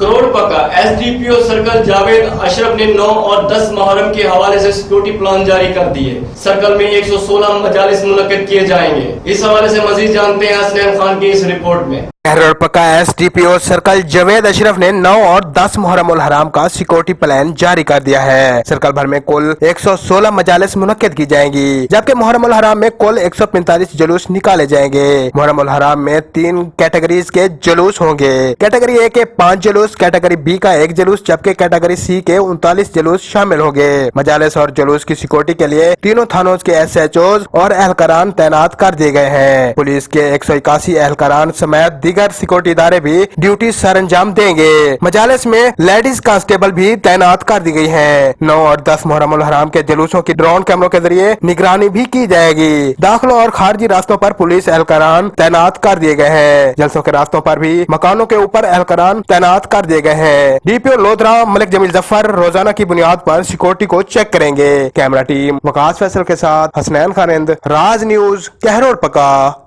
करोड़ पक्का SDPO circle Javed Ashraf ने 9 और 10 मुहर्रम के हवाले से सिक्योरिटी प्लान जारी कर दिए। सर्कल में 116 मजालिस मुनक्किद किए जाएंगे। इस हवाले से मजीद जानते हैं हसनैन खान की इस रिपोर्ट में। करोड़ पक्का एसडीपीओ सर्कल जावेद अशरफ ने 9 और 10 मुहर्रम उल हराम का सिक्योरिटी प्लान जारी कर दिया है। सर्कल भर में कुल 116 मजालिस मुनक्किद की जाएंगी, जबकि मुहर्रम उल हराम में कुल 145 जुलूस निकाले जाएंगे। मुहर्रम उल हराम में 3 कैटेगरीज के जुलूस होंगे। कैटेगरी ए के 5 जुलूस, कैटेगरी बी का 1 जुलूस, जबकि कैटेगरी सी के 39 जुलूस शामिल होंगे। मजालिस और जुलूस की सिक्योरिटी के लिए तीनों थानों के एसएचओज और एहलकारान तैनात कर दिए गए हैं। पुलिस के 181 एहलकारान समेत दीगर सिक्योरिटी इदारे भी ड्यूटी सर अंजाम देंगे। मजालिस में लेडीज कांस्टेबल भी तैनात कर दी गई है। 9 और 10 मुहर्रम उल हराम के जुलूसों की ड्रोन कैमरों के जरिए निगरानी भी की जाएगी। दाखिलों और खारजी रास्तों पर पुलिस एहलकारान तैनात कर दिए गए हैं। जलसों के रास्तों पर भी मकानों के ऊपर एहलकारान तैनात कर दिए गए हैं। डीपीओ लोधरा मलिक जमील जफर रोजाना की बुनियाद पर सिक्योरिटी को चेक करेंगे। कैमरा टीम वकास फैसल के साथ हसनैन खान, राज न्यूज, कहरोड़ पका।